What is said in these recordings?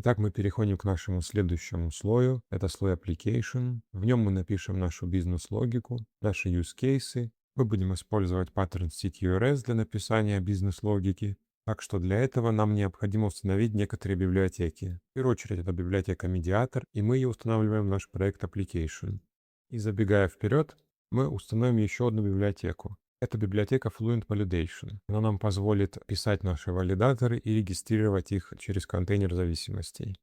Итак, мы переходим к нашему следующему слою. Это слой Application. В нем мы напишем нашу бизнес-логику, наши use cases. Мы будем использовать паттерн CQRS для написания бизнес-логики. Так что для этого нам необходимо установить некоторые библиотеки. В первую очередь это библиотека Mediator, и мы ее устанавливаем в наш проект Application. И забегая вперед, мы установим еще одну библиотеку. Это библиотека Fluent Validation. Она нам позволит писать наши валидаторы и регистрировать их через контейнер зависимостей.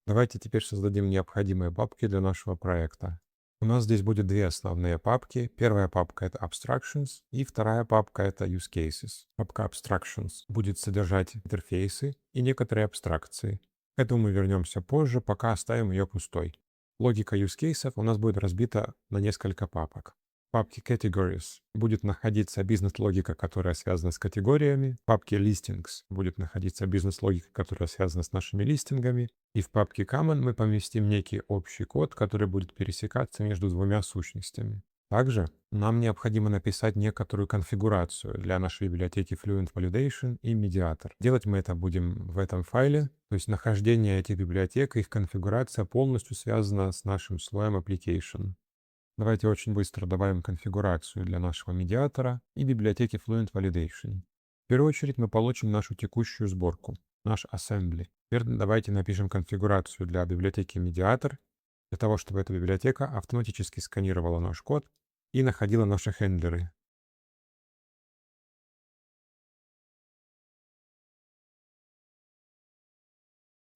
Давайте теперь создадим необходимые папки для нашего проекта. У нас здесь будет две основные папки. Первая папка — это Abstractions, и вторая папка — это Use Cases. Папка Abstractions будет содержать интерфейсы и некоторые абстракции. К этому мы вернемся позже, пока оставим ее пустой. Логика Use Cases у нас будет разбита на несколько папок. В папке Categories будет находиться бизнес-логика, которая связана с категориями. В папке Listings будет находиться бизнес-логика, которая связана с нашими листингами. И в папке Common мы поместим некий общий код, который будет пересекаться между двумя сущностями. Также нам необходимо написать некоторую конфигурацию для нашей библиотеки Fluent Validation и Mediator. Делать мы это будем в этом файле, то есть нахождение этих библиотек и их конфигурация полностью связана с нашим слоем Application. Давайте очень быстро добавим конфигурацию для нашего медиатора и библиотеки Fluent Validation. В первую очередь мы получим нашу текущую сборку, наш assembly. Теперь давайте напишем конфигурацию для библиотеки медиатор, для того, чтобы эта библиотека автоматически сканировала наш код и находила наши хендлеры.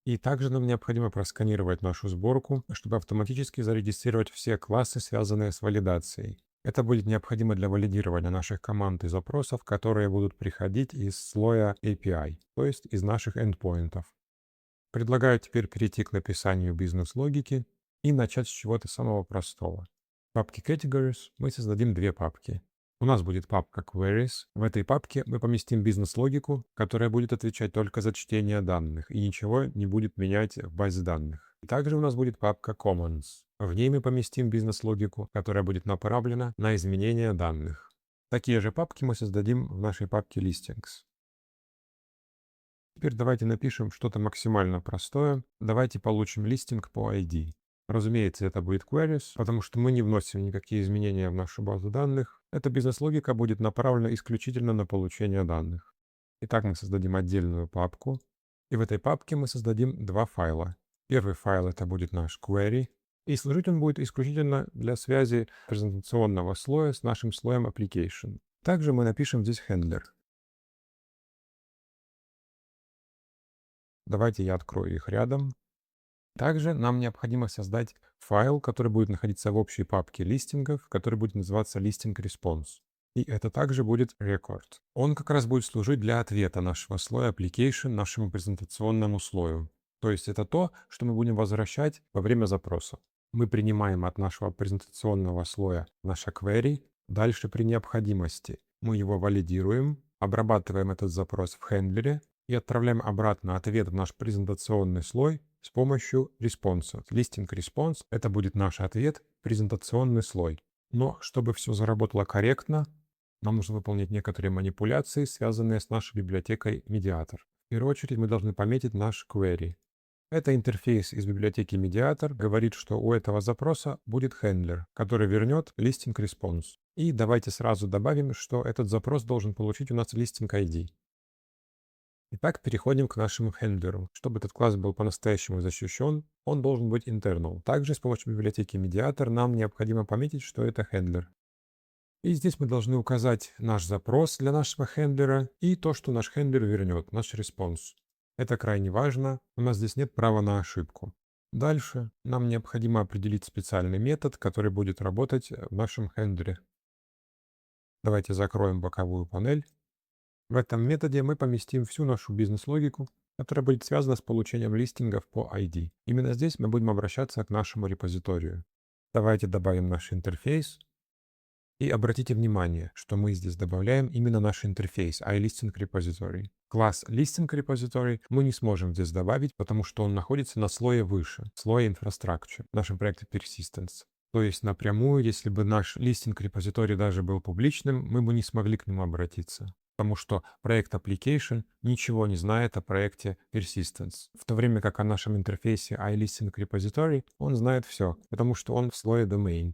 И также нам необходимо просканировать нашу сборку, чтобы автоматически зарегистрировать все классы, связанные с валидацией. Это будет необходимо для валидирования наших команд и запросов, которые будут приходить из слоя API, то есть из наших эндпоинтов. Предлагаю теперь перейти к написанию бизнес-логики и начать с чего-то самого простого. В папке Categories мы создадим две папки. У нас будет папка Queries. В этой папке мы поместим бизнес-логику, которая будет отвечать только за чтение данных и ничего не будет менять в базе данных. И также у нас будет папка Commons. В ней мы поместим бизнес-логику, которая будет направлена на изменение данных. Такие же папки мы создадим в нашей папке Listings. Теперь давайте напишем что-то максимально простое. Давайте получим листинг по ID. Разумеется, это будет queries, потому что мы не вносим никакие изменения в нашу базу данных. Эта бизнес-логика будет направлена исключительно на получение данных. Итак, мы создадим отдельную папку. И в этой папке мы создадим два файла. Первый файл — это будет наш query. И служить он будет исключительно для связи презентационного слоя с нашим слоем application. Также мы напишем здесь handler. Давайте я открою их рядом. Также нам необходимо создать файл, который будет находиться в общей папке листингов, который будет называться listing response. И это также будет record. Он как раз будет служить для ответа нашего слоя application нашему презентационному слою. То есть это то, что мы будем возвращать во время запроса. Мы принимаем от нашего презентационного слоя наше query. Дальше при необходимости мы его валидируем, обрабатываем этот запрос в хендлере и отправляем обратно ответ в наш презентационный слой с помощью респонса. Listing response — это будет наш ответ, презентационный слой. Но чтобы все заработало корректно, нам нужно выполнить некоторые манипуляции, связанные с нашей библиотекой Mediator. В первую очередь мы должны пометить наш query. Это интерфейс из библиотеки Mediator говорит, что у этого запроса будет хендлер, который вернет listing response. И давайте сразу добавим, что этот запрос должен получить у нас listing ID. Итак, переходим к нашему хендлеру. Чтобы этот класс был по-настоящему защищен, он должен быть internal. Также с помощью библиотеки Mediator нам необходимо пометить, что это хендлер. И здесь мы должны указать наш запрос для нашего хендлера и то, что наш хендлер вернет, наш респонс. Это крайне важно, у нас здесь нет права на ошибку. Дальше нам необходимо определить специальный метод, который будет работать в нашем хендлере. Давайте закроем боковую панель. В этом методе мы поместим всю нашу бизнес-логику, которая будет связана с получением листингов по ID. Именно здесь мы будем обращаться к нашему репозиторию. Давайте добавим наш интерфейс. И обратите внимание, что мы здесь добавляем именно наш интерфейс iListing Repository. Класс Listing Repository мы не сможем здесь добавить, потому что он находится на слое выше, слое Infrastructure, в нашем проекте Persistence. То есть напрямую, если бы наш Listing Repository даже был публичным, мы бы не смогли к нему обратиться. потому что проект application ничего не знает о проекте persistence. В то время как о нашем интерфейсе iListing Repository он знает все, потому что он в слое domain.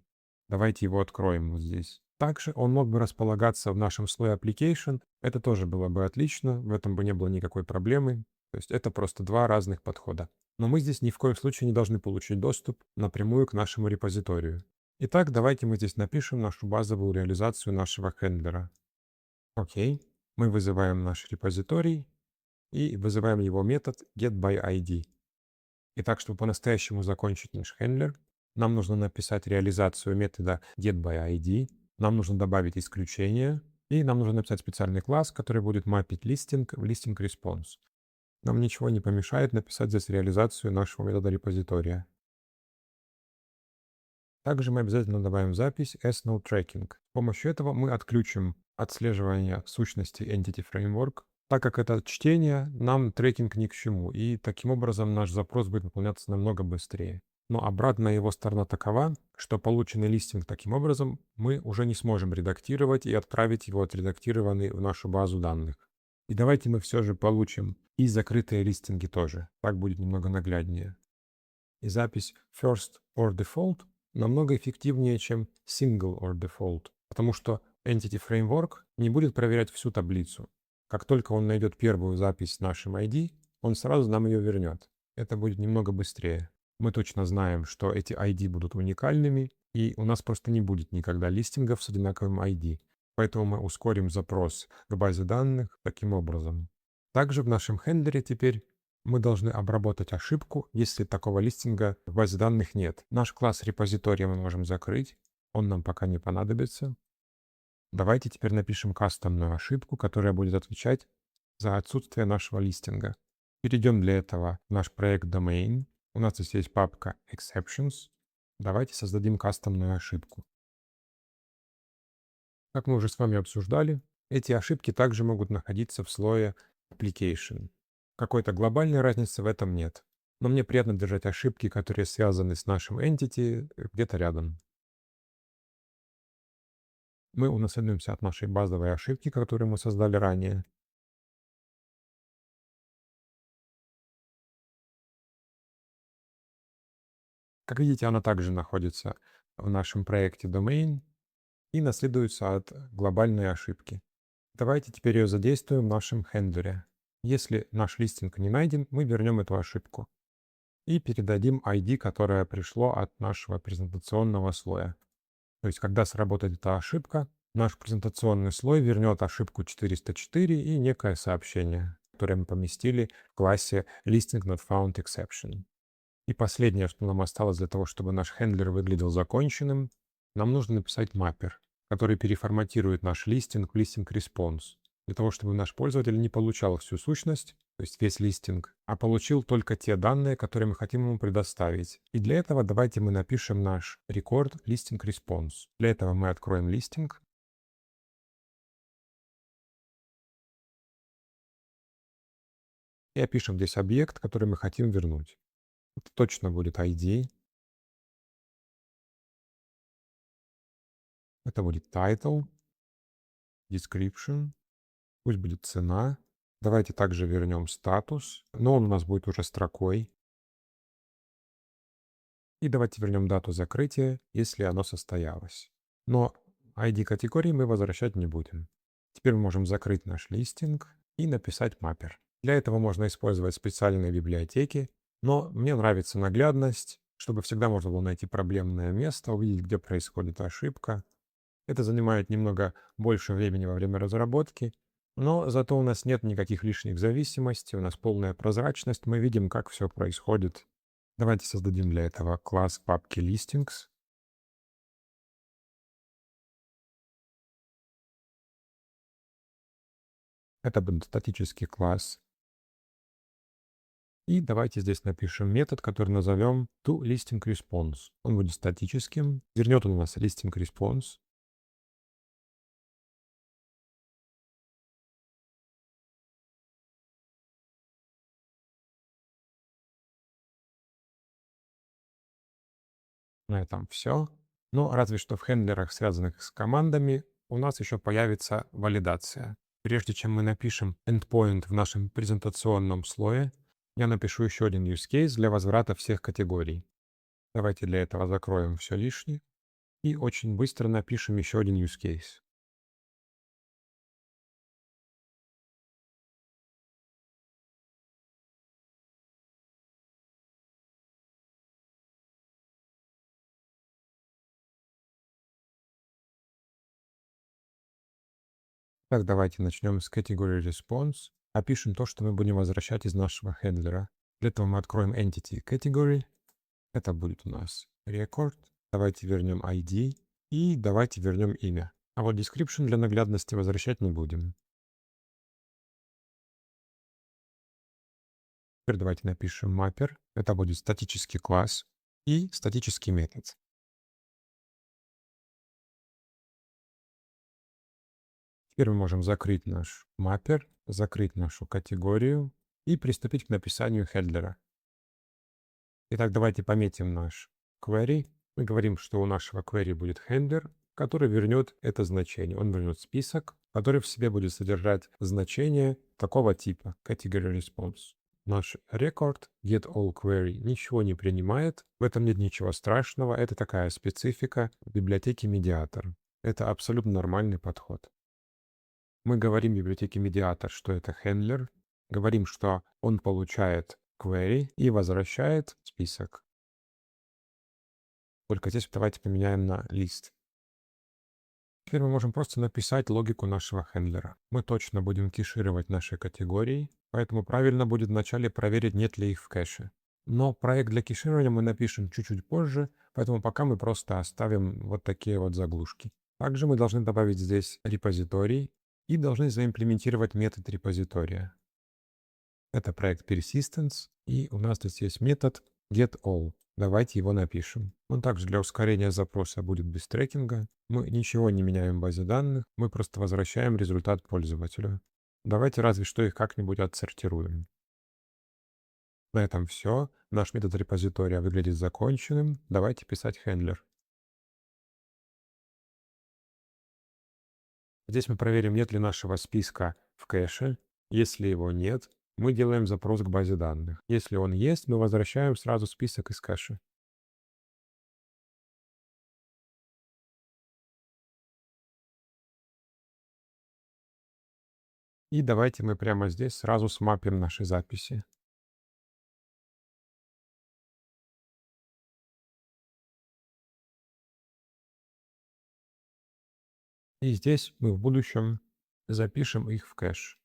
Давайте его откроем вот здесь. Также он мог бы располагаться в нашем слое application. Это тоже было бы отлично, в этом бы не было никакой проблемы. То есть это просто два разных подхода. Но мы здесь ни в коем случае не должны получить доступ напрямую к нашему репозиторию. Итак, давайте мы здесь напишем нашу базовую реализацию нашего хендлера. Окей. Мы вызываем наш репозиторий и вызываем его метод getById. Итак, чтобы по-настоящему закончить наш хендлер, нам нужно написать реализацию метода getById, нам нужно добавить исключение, и нам нужно написать специальный класс, который будет мапить listing в listing response. Нам ничего не помешает написать здесь реализацию нашего метода репозитория. Также мы обязательно добавим запись sNodeTracking. С помощью этого мы отключим отслеживание сущности Entity Framework, так как это чтение, нам трекинг ни к чему, и таким образом наш запрос будет выполняться намного быстрее. Но обратная его сторона такова, что полученный листинг таким образом мы уже не сможем редактировать и отправить его отредактированный в нашу базу данных. И давайте мы все же получим и закрытые листинги тоже. Так будет немного нагляднее. И запись first or default намного эффективнее, чем single or default, потому что Entity Framework не будет проверять всю таблицу. Как только он найдет первую запись с нашим ID, он сразу нам ее вернет. Это будет немного быстрее. Мы точно знаем, что эти ID будут уникальными, и у нас просто не будет никогда листингов с одинаковым ID. Поэтому мы ускорим запрос к базе данных таким образом. Также в нашем хендлере теперь мы должны обработать ошибку, если такого листинга в базе данных нет. Наш класс репозитория мы можем закрыть, он нам пока не понадобится. Давайте теперь напишем кастомную ошибку, которая будет отвечать за отсутствие нашего листинга. Перейдем для этого в наш проект domain. У нас здесь есть папка exceptions. Давайте создадим кастомную ошибку. Как мы уже с вами обсуждали, эти ошибки также могут находиться в слое application. Какой-то глобальной разницы в этом нет. Но мне приятно держать ошибки, которые связаны с нашим entity, где-то рядом. Мы унаследуемся от нашей базовой ошибки, которую мы создали ранее. Как видите, она также находится в нашем проекте domain и наследуется от глобальной ошибки. Давайте теперь ее задействуем в нашем хендлере. Если наш листинг не найден, мы вернем эту ошибку и передадим ID, которое пришло от нашего презентационного слоя. То есть, когда сработает эта ошибка, наш презентационный слой вернет ошибку 404 и некое сообщение, которое мы поместили в классе listing not found exception. И последнее, что нам осталось для того, чтобы наш хендлер выглядел законченным, нам нужно написать маппер, который переформатирует наш листинг в listing response, для того, чтобы наш пользователь не получал всю сущность, то есть весь листинг, а получил только те данные, которые мы хотим ему предоставить. И для этого давайте мы напишем наш record listing response. Для этого мы откроем листинг. И опишем здесь объект, который мы хотим вернуть. Это точно будет ID. Это будет title, description. Пусть будет цена. Давайте также вернем статус, но он у нас будет уже строкой. И давайте вернем дату закрытия, если оно состоялось. Но ID категории мы возвращать не будем. Теперь мы можем закрыть наш листинг и написать маппер. Для этого можно использовать специальные библиотеки, но мне нравится наглядность, чтобы всегда можно было найти проблемное место, увидеть, где происходит ошибка. Это занимает немного больше времени во время разработки, но зато у нас нет никаких лишних зависимостей, у нас полная прозрачность, мы видим, как все происходит. Давайте создадим для этого класс папки listings. Это будет статический класс. И давайте здесь напишем метод, который назовем toListingResponse. Он будет статическим. Вернет он у нас listingResponse. На этом все. Но разве что в хендлерах, связанных с командами, у нас еще появится валидация. Прежде чем мы напишем endpoint в нашем презентационном слое, я напишу еще один use case для возврата всех категорий. Давайте для этого закроем все лишнее и очень быстро напишем еще один use case. Так, давайте начнем с category response. Опишем то, что мы будем возвращать из нашего хендлера. Для этого мы откроем entity category. Это будет у нас record. Давайте вернем ID и давайте вернем имя. А вот description для наглядности возвращать не будем. Теперь давайте напишем mapper. Это будет статический класс и статический метод. Теперь мы можем закрыть наш mapper, закрыть нашу категорию и приступить к написанию хендлера. Итак, давайте пометим наш query. Мы говорим, что у нашего query будет handler, который вернет это значение. Он вернет список, который в себе будет содержать значение такого типа category response. Наш record getAllQuery ничего не принимает. В этом нет ничего страшного. Это такая специфика библиотеки Mediator. Это абсолютно нормальный подход. Мы говорим библиотеке Mediator, что это handler. Говорим, что он получает query и возвращает список. Только здесь давайте поменяем на list. Теперь мы можем просто написать логику нашего хендлера. Мы точно будем кешировать наши категории, поэтому правильно будет вначале проверить, нет ли их в кэше. Но проект для кеширования мы напишем чуть-чуть позже, поэтому пока мы просто оставим вот такие вот заглушки. Также мы должны добавить здесь репозиторий и должны заимплементировать метод репозитория. Это проект Persistence, и у нас здесь есть метод getAll. Давайте его напишем. Он также для ускорения запроса будет без трекинга. Мы ничего не меняем в базе данных, мы просто возвращаем результат пользователю. Давайте разве что их как-нибудь отсортируем. На этом все. Наш метод репозитория выглядит законченным. Давайте писать хендлер. Здесь мы проверим, нет ли нашего списка в кэше. Если его нет, мы делаем запрос к базе данных. Если он есть, мы возвращаем сразу список из кэша. И давайте мы прямо здесь сразу смапим наши записи. И здесь мы в будущем запишем их в кэш.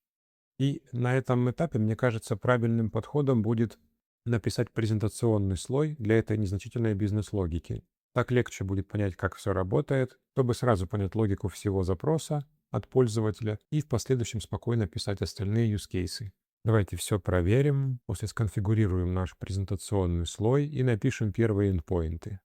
И на этом этапе, мне кажется, правильным подходом будет написать презентационный слой для этой незначительной бизнес-логики. Так легче будет понять, как все работает, чтобы сразу понять логику всего запроса от пользователя и в последующем спокойно писать остальные use cases. Давайте все проверим, после сконфигурируем наш презентационный слой и напишем первые endpoints.